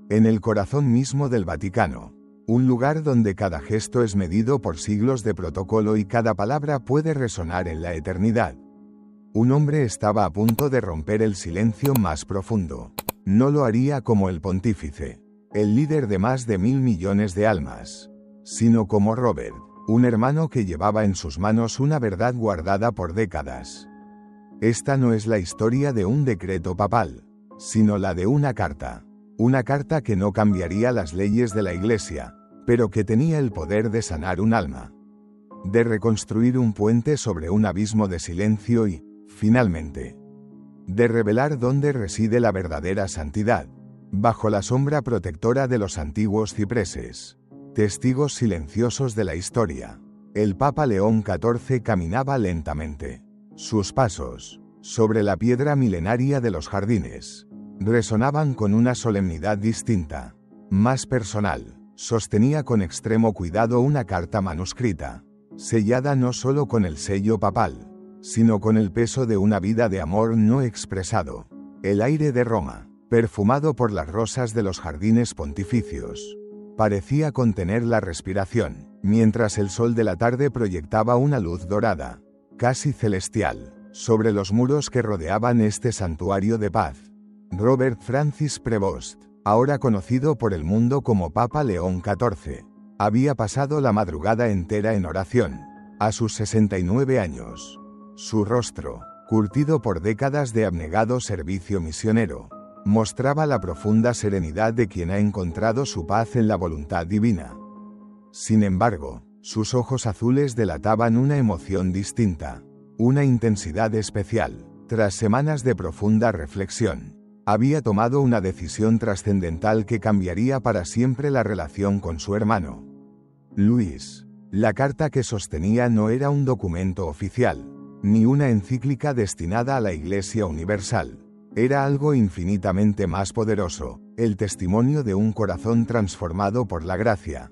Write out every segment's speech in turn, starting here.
en el corazón mismo del Vaticano. Un lugar donde cada gesto es medido por siglos de protocolo y cada palabra puede resonar en la eternidad. Un hombre estaba a punto de romper el silencio más profundo. No lo haría como el pontífice, el líder de más de 1.000 millones de almas, sino como Robert, un hermano que llevaba en sus manos una verdad guardada por décadas. Esta no es la historia de un decreto papal, sino la de una carta que no cambiaría las leyes de la Iglesia, pero que tenía el poder de sanar un alma, de reconstruir un puente sobre un abismo de silencio y, finalmente, de revelar dónde reside la verdadera santidad, bajo la sombra protectora de los antiguos cipreses, testigos silenciosos de la historia. El Papa León XIV caminaba lentamente. Sus pasos, sobre la piedra milenaria de los jardines, resonaban con una solemnidad distinta, más personal. Sostenía con extremo cuidado una carta manuscrita, sellada no solo con el sello papal, sino con el peso de una vida de amor no expresado. El aire de Roma, perfumado por las rosas de los jardines pontificios, parecía contener la respiración, mientras el sol de la tarde proyectaba una luz dorada, casi celestial, sobre los muros que rodeaban este santuario de paz. Robert Francis Prevost, ahora conocido por el mundo como Papa León XIV, había pasado la madrugada entera en oración, a sus 69 años. Su rostro, curtido por décadas de abnegado servicio misionero, mostraba la profunda serenidad de quien ha encontrado su paz en la voluntad divina. Sin embargo, sus ojos azules delataban una emoción distinta, una intensidad especial. Tras semanas de profunda reflexión, había tomado una decisión trascendental que cambiaría para siempre la relación con su hermano. Luis. La carta que sostenía no era un documento oficial, ni una encíclica destinada a la Iglesia Universal. Era algo infinitamente más poderoso, el testimonio de un corazón transformado por la gracia.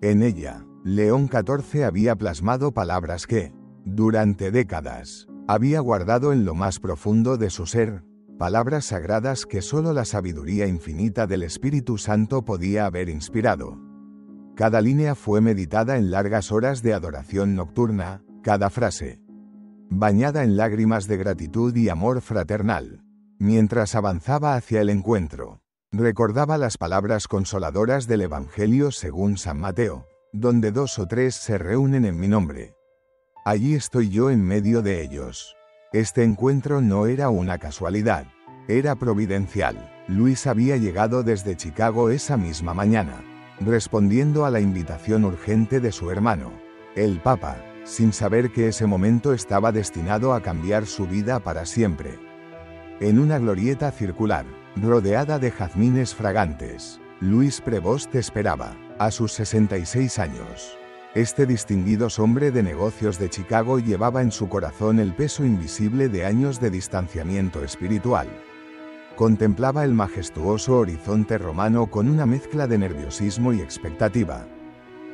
En ella, León XIV había plasmado palabras que, durante décadas, había guardado en lo más profundo de su ser, palabras sagradas que solo la sabiduría infinita del Espíritu Santo podía haber inspirado. Cada línea fue meditada en largas horas de adoración nocturna, cada frase, bañada en lágrimas de gratitud y amor fraternal. Mientras avanzaba hacia el encuentro, recordaba las palabras consoladoras del Evangelio según San Mateo, donde 2 o 3 se reúnen en mi nombre. Allí estoy yo en medio de ellos. Este encuentro no era una casualidad, era providencial. Luis había llegado desde Chicago esa misma mañana, respondiendo a la invitación urgente de su hermano, el Papa, sin saber que ese momento estaba destinado a cambiar su vida para siempre. En una glorieta circular, rodeada de jazmines fragantes, Luis Prevost esperaba, a sus 66 años. Este distinguido hombre de negocios de Chicago llevaba en su corazón el peso invisible de años de distanciamiento espiritual. Contemplaba el majestuoso horizonte romano con una mezcla de nerviosismo y expectativa.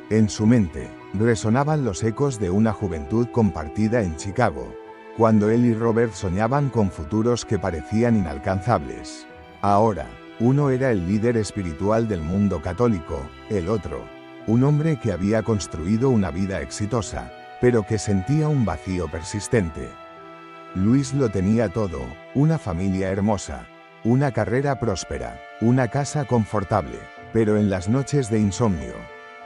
En su mente, resonaban los ecos de una juventud compartida en Chicago, cuando él y Robert soñaban con futuros que parecían inalcanzables. Ahora, uno era el líder espiritual del mundo católico, el otro, un hombre que había construido una vida exitosa, pero que sentía un vacío persistente. Luis lo tenía todo, una familia hermosa, una carrera próspera, una casa confortable, pero en las noches de insomnio,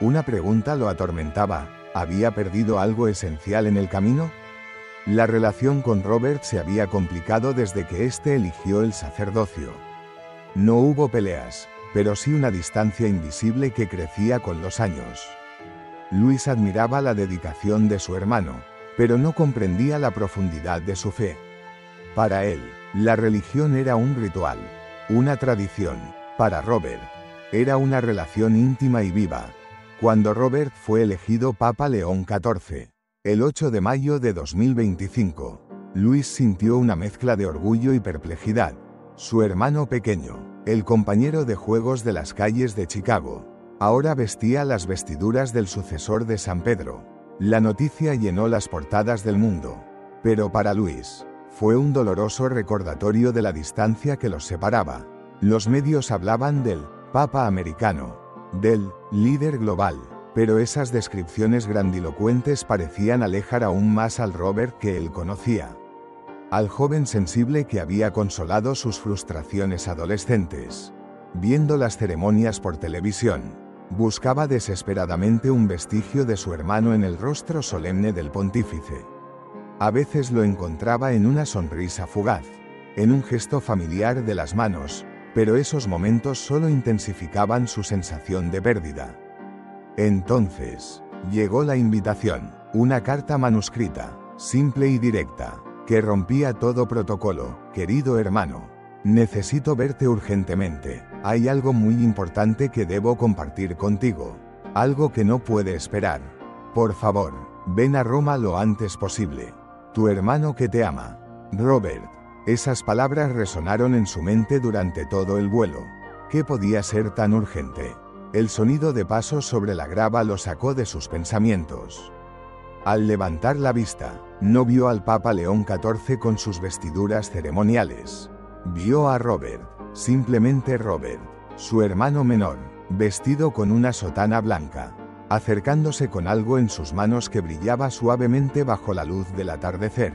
una pregunta lo atormentaba: ¿había perdido algo esencial en el camino? La relación con Robert se había complicado desde que éste eligió el sacerdocio. No hubo peleas, pero sí una distancia invisible que crecía con los años. Luis admiraba la dedicación de su hermano, pero no comprendía la profundidad de su fe. Para él, la religión era un ritual, una tradición. Para Robert, era una relación íntima y viva. Cuando Robert fue elegido Papa León XIV, el 8 de mayo de 2025, Luis sintió una mezcla de orgullo y perplejidad. Su hermano pequeño, el compañero de juegos de las calles de Chicago, ahora vestía las vestiduras del sucesor de San Pedro. La noticia llenó las portadas del mundo, pero para Luis, fue un doloroso recordatorio de la distancia que los separaba. Los medios hablaban del Papa americano, del líder global. Pero esas descripciones grandilocuentes parecían alejar aún más al Robert que él conocía. Al joven sensible que había consolado sus frustraciones adolescentes. Viendo las ceremonias por televisión, buscaba desesperadamente un vestigio de su hermano en el rostro solemne del pontífice. A veces lo encontraba en una sonrisa fugaz, en un gesto familiar de las manos, pero esos momentos solo intensificaban su sensación de pérdida. Entonces, llegó la invitación, una carta manuscrita, simple y directa, que rompía todo protocolo. Querido hermano, necesito verte urgentemente. Hay algo muy importante que debo compartir contigo. Algo que no puede esperar. Por favor, ven a Roma lo antes posible. Tu hermano que te ama. Robert. Esas palabras resonaron en su mente durante todo el vuelo. ¿Qué podía ser tan urgente? El sonido de pasos sobre la grava lo sacó de sus pensamientos. Al levantar la vista, no vio al Papa León XIV con sus vestiduras ceremoniales. Vio a Robert, simplemente Robert, su hermano menor, vestido con una sotana blanca, acercándose con algo en sus manos que brillaba suavemente bajo la luz del atardecer.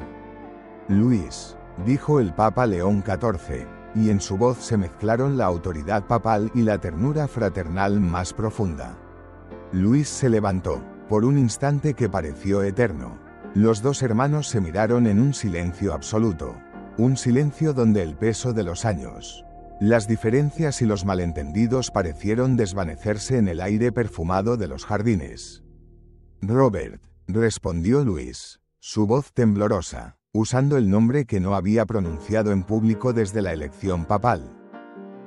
Luis, dijo el Papa León XIV, y en su voz se mezclaron la autoridad papal y la ternura fraternal más profunda. Luis se levantó, por un instante que pareció eterno. Los dos hermanos se miraron en un silencio absoluto, un silencio donde el peso de los años, las diferencias y los malentendidos parecieron desvanecerse en el aire perfumado de los jardines. Robert, respondió Luis, su voz temblorosa, usando el nombre que no había pronunciado en público desde la elección papal.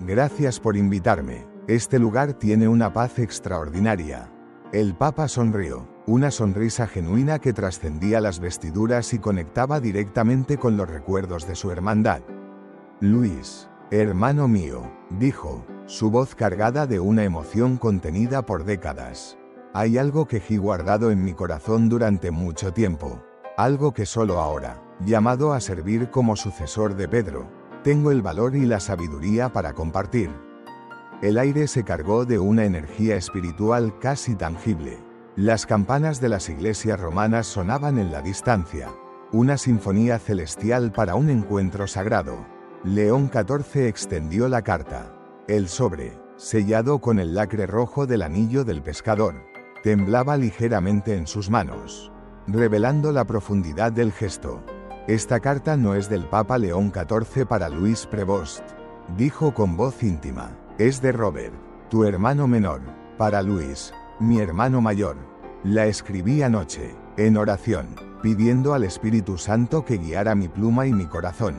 Gracias por invitarme. Este lugar tiene una paz extraordinaria. El Papa sonrió, una sonrisa genuina que trascendía las vestiduras y conectaba directamente con los recuerdos de su hermandad. Luis, hermano mío, dijo, su voz cargada de una emoción contenida por décadas. Hay algo que he guardado en mi corazón durante mucho tiempo. Algo que solo ahora, llamado a servir como sucesor de Pedro, tengo el valor y la sabiduría para compartir. El aire se cargó de una energía espiritual casi tangible. Las campanas de las iglesias romanas sonaban en la distancia. Una sinfonía celestial para un encuentro sagrado. León XIV extendió la carta. El sobre, sellado con el lacre rojo del anillo del pescador, temblaba ligeramente en sus manos, revelando la profundidad del gesto. Esta carta no es del Papa León XIV para Luis Prevost, dijo con voz íntima. Es de Robert, tu hermano menor, para Luis, mi hermano mayor. La escribí anoche, en oración, pidiendo al Espíritu Santo que guiara mi pluma y mi corazón.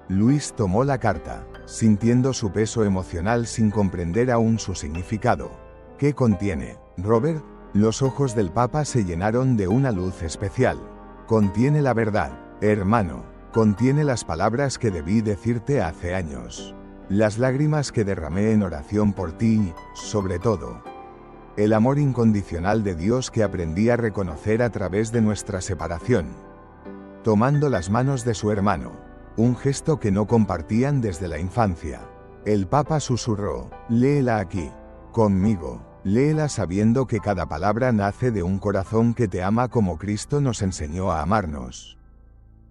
Luis tomó la carta, sintiendo su peso emocional sin comprender aún su significado. ¿Qué contiene, Robert? Los ojos del Papa se llenaron de una luz especial. Contiene la verdad, hermano, contiene las palabras que debí decirte hace años. Las lágrimas que derramé en oración por ti, sobre todo. El amor incondicional de Dios que aprendí a reconocer a través de nuestra separación. Tomando las manos de su hermano, un gesto que no compartían desde la infancia. El Papa susurró, léela aquí, conmigo, léela sabiendo que cada palabra nace de un corazón que te ama como Cristo nos enseñó a amarnos.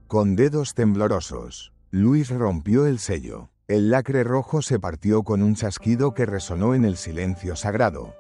Con dedos temblorosos, Luis rompió el sello. El lacre rojo se partió con un chasquido que resonó en el silencio sagrado.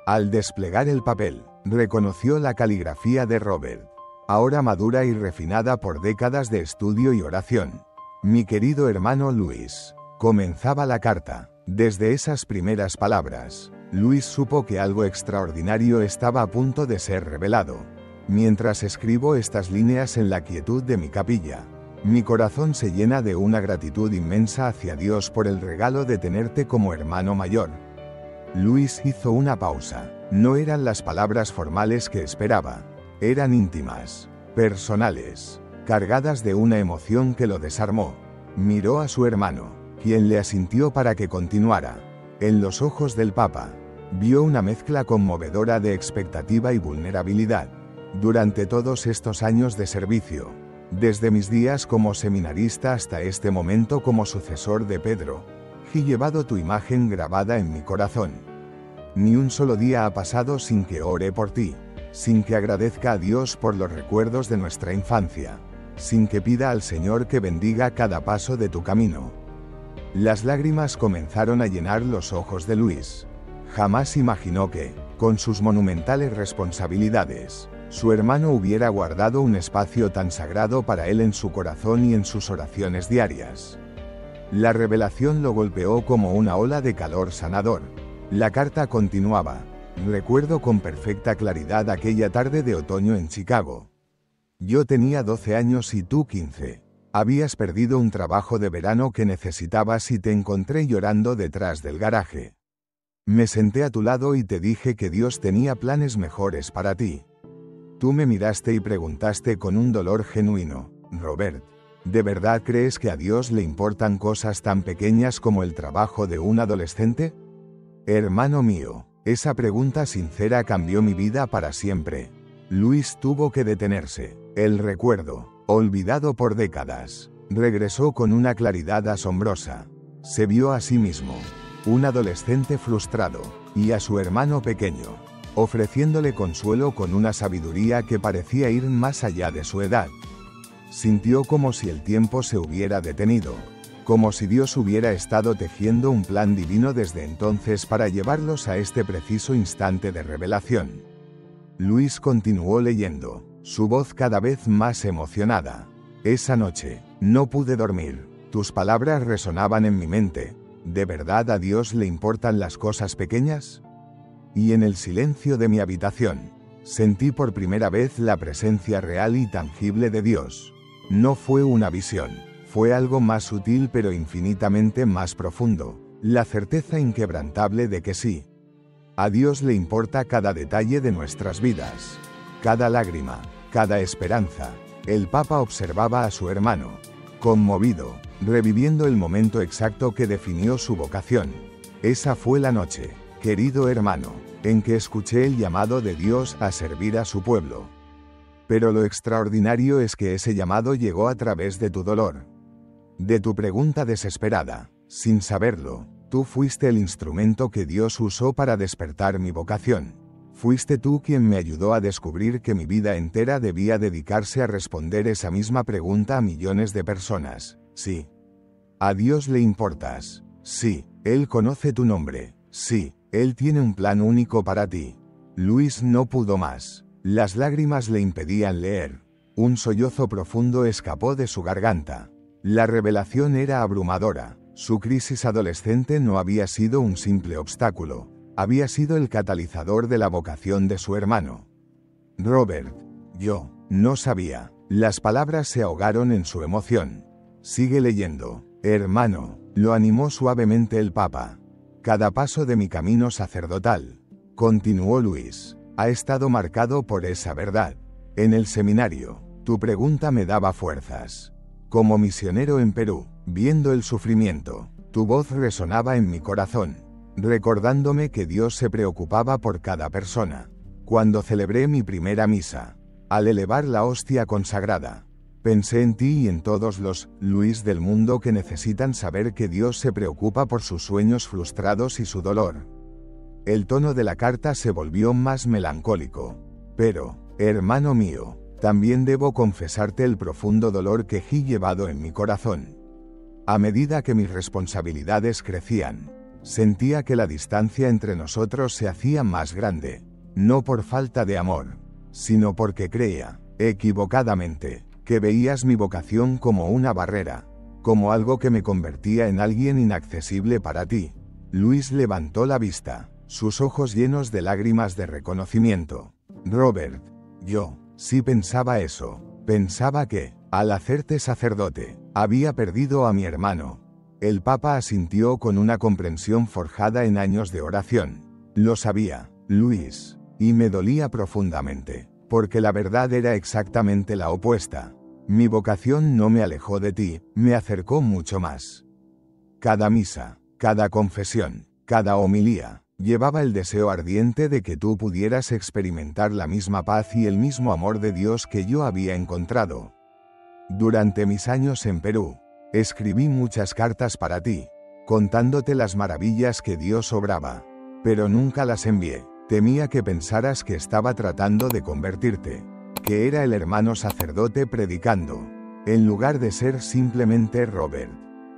Al desplegar el papel, reconoció la caligrafía de Robert, ahora madura y refinada por décadas de estudio y oración. Mi querido hermano Luis, comenzaba la carta. Desde esas primeras palabras, Luis supo que algo extraordinario estaba a punto de ser revelado. Mientras escribo estas líneas en la quietud de mi capilla, mi corazón se llena de una gratitud inmensa hacia Dios por el regalo de tenerte como hermano mayor. Luis hizo una pausa. No eran las palabras formales que esperaba. Eran íntimas, personales, cargadas de una emoción que lo desarmó. Miró a su hermano, quien le asintió para que continuara. En los ojos del Papa, vio una mezcla conmovedora de expectativa y vulnerabilidad. Durante todos estos años de servicio, desde mis días como seminarista hasta este momento como sucesor de Pedro, He llevado tu imagen grabada en mi corazón. Ni un solo día ha pasado sin que ore por ti, sin que agradezca a Dios por los recuerdos de nuestra infancia, sin que pida al Señor que bendiga cada paso de tu camino. Las lágrimas comenzaron a llenar los ojos de Luis. Jamás imaginó que, con sus monumentales responsabilidades, su hermano hubiera guardado un espacio tan sagrado para él en su corazón y en sus oraciones diarias. La revelación lo golpeó como una ola de calor sanador. La carta continuaba: recuerdo con perfecta claridad aquella tarde de otoño en Chicago. Yo tenía 12 años y tú 15. Habías perdido un trabajo de verano que necesitabas y te encontré llorando detrás del garaje. Me senté a tu lado y te dije que Dios tenía planes mejores para ti. Tú me miraste y preguntaste con un dolor genuino: Robert, ¿de verdad crees que a Dios le importan cosas tan pequeñas como el trabajo de un adolescente? Hermano mío, esa pregunta sincera cambió mi vida para siempre. Luis tuvo que detenerse. El recuerdo, olvidado por décadas, regresó con una claridad asombrosa. Se vio a sí mismo, un adolescente frustrado, y a su hermano pequeño, ofreciéndole consuelo con una sabiduría que parecía ir más allá de su edad. Sintió como si el tiempo se hubiera detenido, como si Dios hubiera estado tejiendo un plan divino desde entonces para llevarlos a este preciso instante de revelación. Luis continuó leyendo, su voz cada vez más emocionada. Esa noche, no pude dormir. Tus palabras resonaban en mi mente. ¿De verdad a Dios le importan las cosas pequeñas? Y en el silencio de mi habitación, sentí por primera vez la presencia real y tangible de Dios. No fue una visión, fue algo más sutil pero infinitamente más profundo, la certeza inquebrantable de que sí. A Dios le importa cada detalle de nuestras vidas, cada lágrima, cada esperanza. El Papa observaba a su hermano, conmovido, reviviendo el momento exacto que definió su vocación. Esa fue la noche, querido hermano, en que escuché el llamado de Dios a servir a su pueblo. Pero lo extraordinario es que ese llamado llegó a través de tu dolor, de tu pregunta desesperada. Sin saberlo, tú fuiste el instrumento que Dios usó para despertar mi vocación. Fuiste tú quien me ayudó a descubrir que mi vida entera debía dedicarse a responder esa misma pregunta a millones de personas. Sí. A Dios le importas. Sí. Él conoce tu nombre. Sí. Él tiene un plan único para ti. Luis no pudo más. Las lágrimas le impedían leer. Un sollozo profundo escapó de su garganta. La revelación era abrumadora. Su crisis adolescente no había sido un simple obstáculo, había sido el catalizador de la vocación de su hermano. Robert, yo no sabía. Las palabras se ahogaron en su emoción. Sigue leyendo, hermano, lo animó suavemente el Papa. Cada paso de mi camino sacerdotal, continuó Luis, ha estado marcado por esa verdad. En el seminario, tu pregunta me daba fuerzas. Como misionero en Perú, viendo el sufrimiento, tu voz resonaba en mi corazón, recordándome que Dios se preocupaba por cada persona. Cuando celebré mi primera misa, al elevar la hostia consagrada, pensé en ti y en todos los Luis del mundo que necesitan saber que Dios se preocupa por sus sueños frustrados y su dolor. El tono de la carta se volvió más melancólico. Pero, hermano mío, también debo confesarte el profundo dolor que he llevado en mi corazón. A medida que mis responsabilidades crecían, sentía que la distancia entre nosotros se hacía más grande, no por falta de amor, sino porque creía, equivocadamente, que veías mi vocación como una barrera, como algo que me convertía en alguien inaccesible para ti. Luis levantó la vista, sus ojos llenos de lágrimas de reconocimiento. Robert, yo sí pensaba eso. Pensaba que, al hacerte sacerdote, había perdido a mi hermano. El Papa asintió con una comprensión forjada en años de oración. Lo sabía, Luis, y me dolía profundamente, porque la verdad era exactamente la opuesta. Mi vocación no me alejó de ti, me acercó mucho más. Cada misa, cada confesión, cada homilía, llevaba el deseo ardiente de que tú pudieras experimentar la misma paz y el mismo amor de Dios que yo había encontrado. Durante mis años en Perú, escribí muchas cartas para ti, contándote las maravillas que Dios obraba. Pero nunca las envié. Temía que pensaras que estaba tratando de convertirte, que era el hermano sacerdote predicando, en lugar de ser simplemente Robert,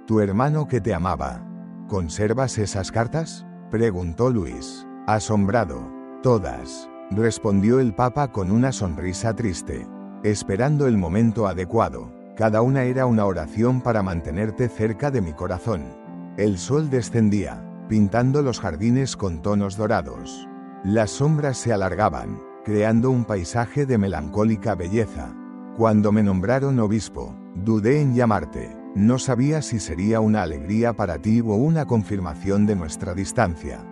tu hermano que te amaba. ¿Conservas esas cartas?, preguntó Luis, asombrado. Todas, respondió el Papa con una sonrisa triste, esperando el momento adecuado. Cada una era una oración para mantenerte cerca de mi corazón. El sol descendía, pintando los jardines con tonos dorados. Las sombras se alargaban, creando un paisaje de melancólica belleza. Cuando me nombraron obispo, dudé en llamarte. No sabía si sería una alegría para ti o una confirmación de nuestra distancia.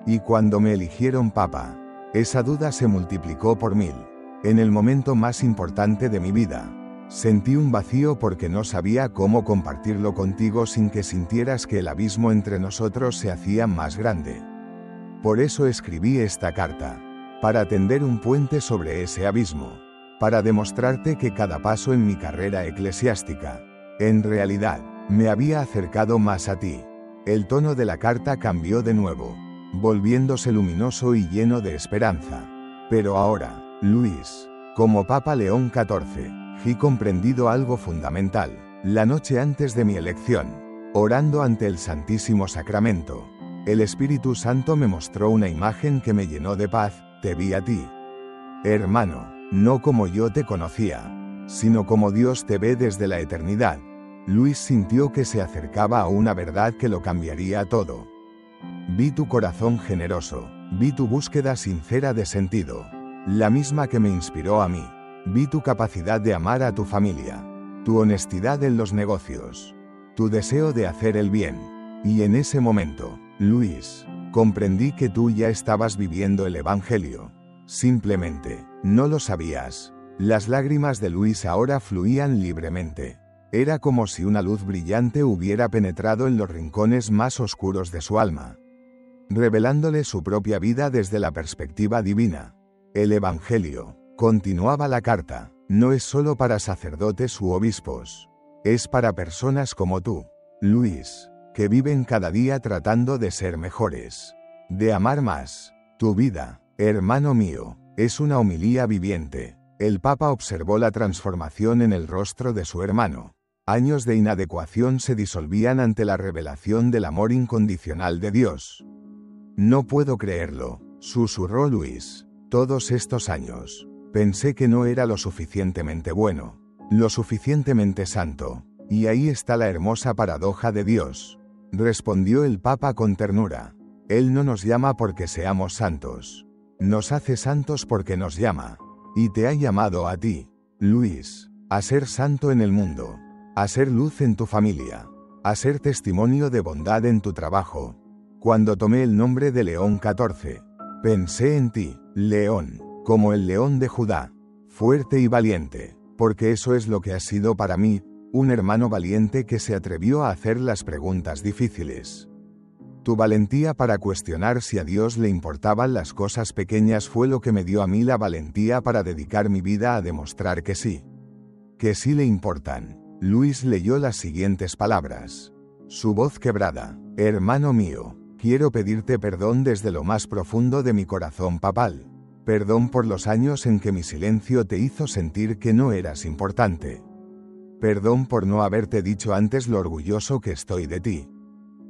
Y cuando me eligieron papa, esa duda se multiplicó por 1000. En el momento más importante de mi vida, sentí un vacío porque no sabía cómo compartirlo contigo sin que sintieras que el abismo entre nosotros se hacía más grande. Por eso escribí esta carta, para tender un puente sobre ese abismo, para demostrarte que cada paso en mi carrera eclesiástica, en realidad, me había acercado más a ti. El tono de la carta cambió de nuevo, volviéndose luminoso y lleno de esperanza. Pero ahora, Luis, como Papa León XIV, he comprendido algo fundamental. La noche antes de mi elección, orando ante el Santísimo Sacramento, el Espíritu Santo me mostró una imagen que me llenó de paz. Te vi a ti, hermano, no como yo te conocía, sino como Dios te ve desde la eternidad. Luis sintió que se acercaba a una verdad que lo cambiaría todo. Vi tu corazón generoso, vi tu búsqueda sincera de sentido, la misma que me inspiró a mí. Vi tu capacidad de amar a tu familia, tu honestidad en los negocios, tu deseo de hacer el bien. Y en ese momento, Luis, comprendí que tú ya estabas viviendo el Evangelio. Simplemente, no lo sabías. Las lágrimas de Luis ahora fluían libremente. Era como si una luz brillante hubiera penetrado en los rincones más oscuros de su alma, revelándole su propia vida desde la perspectiva divina. El Evangelio, continuaba la carta, no es solo para sacerdotes u obispos. Es para personas como tú, Luis, que viven cada día tratando de ser mejores, de amar más. Tu vida, hermano mío, es una homilía viviente. El Papa observó la transformación en el rostro de su hermano. Años de inadecuación se disolvían ante la revelación del amor incondicional de Dios. No puedo creerlo, susurró Luis. Todos estos años, pensé que no era lo suficientemente bueno, lo suficientemente santo. Y ahí está la hermosa paradoja de Dios, respondió el Papa con ternura. Él no nos llama porque seamos santos. Nos hace santos porque nos llama. Y te ha llamado a ti, Luis, a ser santo en el mundo, a ser luz en tu familia, a ser testimonio de bondad en tu trabajo. Cuando tomé el nombre de León XIV, pensé en ti, León, como el león de Judá, fuerte y valiente, porque eso es lo que has sido para mí, un hermano valiente que se atrevió a hacer las preguntas difíciles. Tu valentía para cuestionar si a Dios le importaban las cosas pequeñas fue lo que me dio a mí la valentía para dedicar mi vida a demostrar que sí le importan. Luis leyó las siguientes palabras. Su voz quebrada. Hermano mío, quiero pedirte perdón desde lo más profundo de mi corazón papal. Perdón por los años en que mi silencio te hizo sentir que no eras importante. Perdón por no haberte dicho antes lo orgulloso que estoy de ti.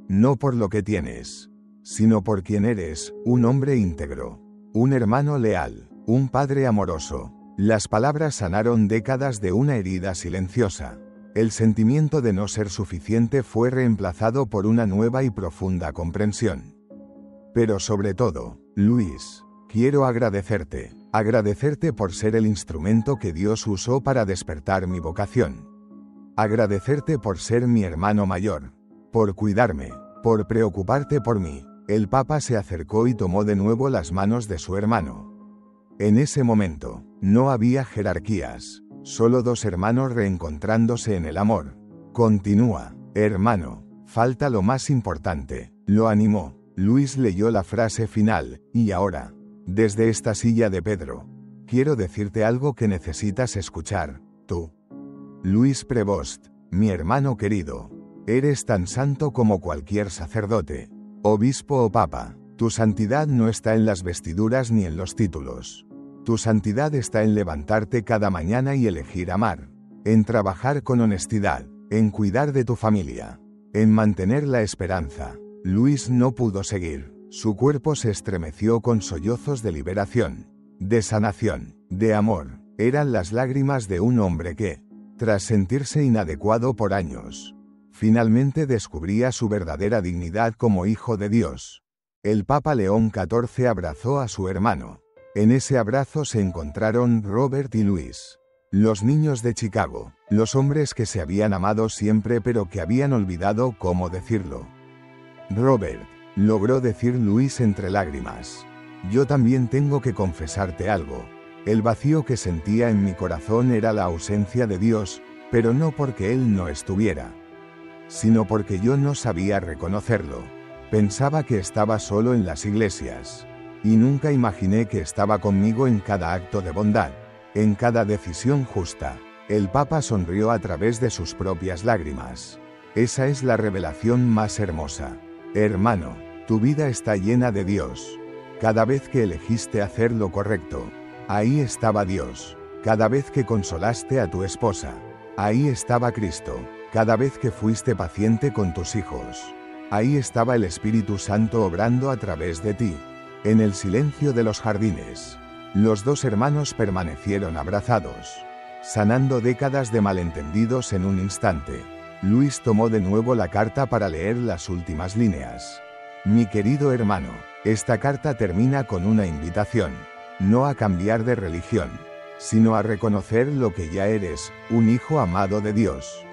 No por lo que tienes, sino por quien eres, un hombre íntegro, un hermano leal, un padre amoroso. Las palabras sanaron décadas de una herida silenciosa. El sentimiento de no ser suficiente fue reemplazado por una nueva y profunda comprensión. Pero sobre todo, Luis, quiero agradecerte por ser el instrumento que Dios usó para despertar mi vocación. Agradecerte por ser mi hermano mayor, por cuidarme, por preocuparte por mí. El Papa se acercó y tomó de nuevo las manos de su hermano. En ese momento, no había jerarquías, solo dos hermanos reencontrándose en el amor. Continúa, hermano, falta lo más importante, lo animó. Luis leyó la frase final, y ahora, desde esta silla de Pedro, quiero decirte algo que necesitas escuchar, tú. Luis Prevost, mi hermano querido. Eres tan santo como cualquier sacerdote, obispo o papa. Tu santidad no está en las vestiduras ni en los títulos. Tu santidad está en levantarte cada mañana y elegir amar, en trabajar con honestidad, en cuidar de tu familia, en mantener la esperanza. Luis no pudo seguir. Su cuerpo se estremeció con sollozos de liberación, de sanación, de amor. Eran las lágrimas de un hombre que, tras sentirse inadecuado por años, finalmente descubría su verdadera dignidad como hijo de Dios. El Papa León XIV abrazó a su hermano. En ese abrazo se encontraron Robert y Luis, los niños de Chicago, los hombres que se habían amado siempre pero que habían olvidado cómo decirlo. Robert, logró decir Luis entre lágrimas. Yo también tengo que confesarte algo. El vacío que sentía en mi corazón era la ausencia de Dios, pero no porque Él no estuviera, sino porque yo no sabía reconocerlo. Pensaba que estaba solo en las iglesias, y nunca imaginé que estaba conmigo en cada acto de bondad, en cada decisión justa. El Papa sonrió a través de sus propias lágrimas. Esa es la revelación más hermosa. Hermano, tu vida está llena de Dios. Cada vez que elegiste hacer lo correcto, ahí estaba Dios. Cada vez que consolaste a tu esposa, ahí estaba Cristo. Cada vez que fuiste paciente con tus hijos, ahí estaba el Espíritu Santo obrando a través de ti. En el silencio de los jardines, los dos hermanos permanecieron abrazados, sanando décadas de malentendidos en un instante. Luis tomó de nuevo la carta para leer las últimas líneas. Mi querido hermano, esta carta termina con una invitación, no a cambiar de religión, sino a reconocer lo que ya eres, un hijo amado de Dios.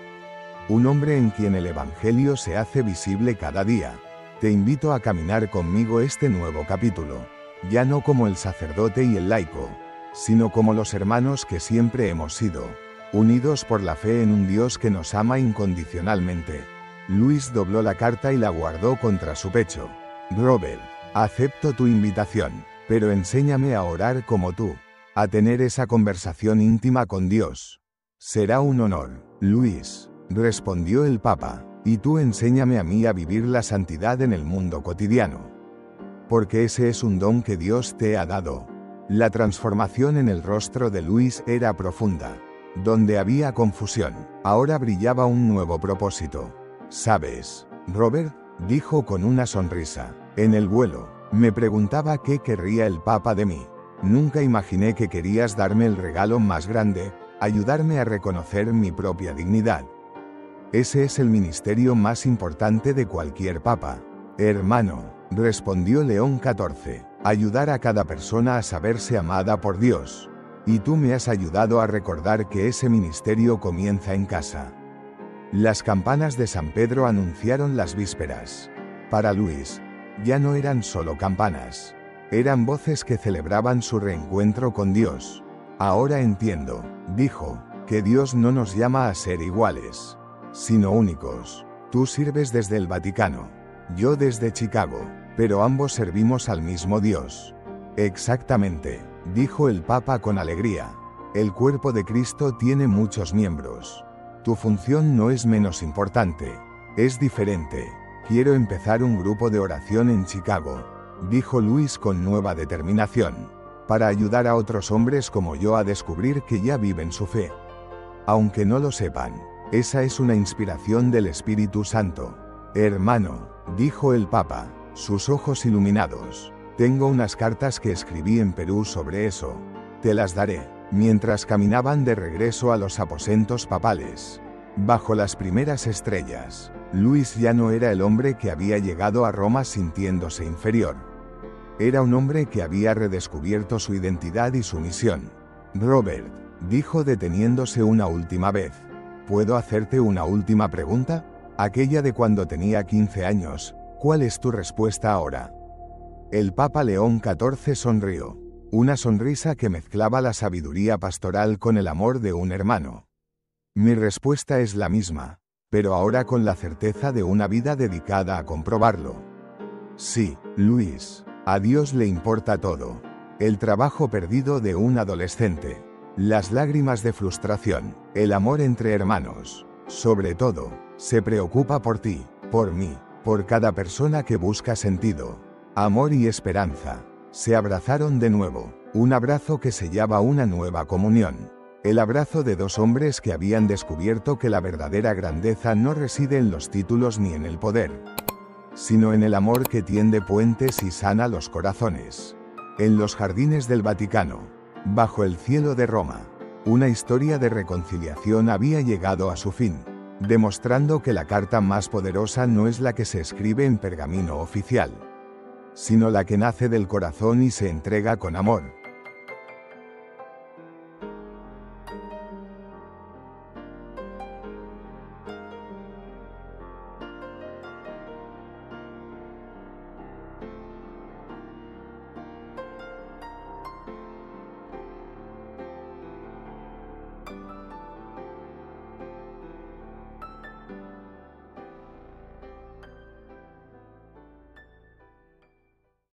Un hombre en quien el Evangelio se hace visible cada día. Te invito a caminar conmigo este nuevo capítulo, ya no como el sacerdote y el laico, sino como los hermanos que siempre hemos sido, unidos por la fe en un Dios que nos ama incondicionalmente. Luis dobló la carta y la guardó contra su pecho. Robert, acepto tu invitación, pero enséñame a orar como tú, a tener esa conversación íntima con Dios. Será un honor, Luis, respondió el Papa, y tú enséñame a mí a vivir la santidad en el mundo cotidiano. Porque ese es un don que Dios te ha dado. La transformación en el rostro de Luis era profunda. Donde había confusión, ahora brillaba un nuevo propósito. ¿Sabes, Robert?, dijo con una sonrisa. En el vuelo, me preguntaba qué querría el Papa de mí. Nunca imaginé que querías darme el regalo más grande, ayudarme a reconocer mi propia dignidad. Ese es el ministerio más importante de cualquier papa. Hermano, respondió León XIV, ayudar a cada persona a saberse amada por Dios. Y tú me has ayudado a recordar que ese ministerio comienza en casa. Las campanas de San Pedro anunciaron las vísperas. Para Luis, ya no eran solo campanas. Eran voces que celebraban su reencuentro con Dios. Ahora entiendo, dijo, que Dios no nos llama a ser iguales, sino únicos. Tú sirves desde el Vaticano, yo desde Chicago, pero ambos servimos al mismo Dios. Exactamente, dijo el Papa con alegría. El cuerpo de Cristo tiene muchos miembros. Tu función no es menos importante, es diferente. Quiero empezar un grupo de oración en Chicago, dijo Luis con nueva determinación, para ayudar a otros hombres como yo a descubrir que ya viven su fe. Aunque no lo sepan, esa es una inspiración del Espíritu Santo. Hermano, dijo el Papa, sus ojos iluminados. Tengo unas cartas que escribí en Perú sobre eso. Te las daré. Mientras caminaban de regreso a los aposentos papales, bajo las primeras estrellas, Luis ya no era el hombre que había llegado a Roma sintiéndose inferior. Era un hombre que había redescubierto su identidad y su misión. Robert, dijo deteniéndose una última vez, ¿puedo hacerte una última pregunta? Aquella de cuando tenía 15 años, ¿cuál es tu respuesta ahora? El Papa León XIV sonrió. Una sonrisa que mezclaba la sabiduría pastoral con el amor de un hermano. Mi respuesta es la misma, pero ahora con la certeza de una vida dedicada a comprobarlo. Sí, Luis, a Dios le importa todo. El trabajo perdido de un adolescente, las lágrimas de frustración, el amor entre hermanos, Sobre todo, se preocupa por ti, por mí, por cada persona que busca sentido, amor y esperanza. Se abrazaron de nuevo, un abrazo que sellaba una nueva comunión. El abrazo de dos hombres que habían descubierto que la verdadera grandeza no reside en los títulos ni en el poder, sino en el amor que tiende puentes y sana los corazones. En los jardines del Vaticano, bajo el cielo de Roma, una historia de reconciliación había llegado a su fin, demostrando que la carta más poderosa no es la que se escribe en pergamino oficial, sino la que nace del corazón y se entrega con amor.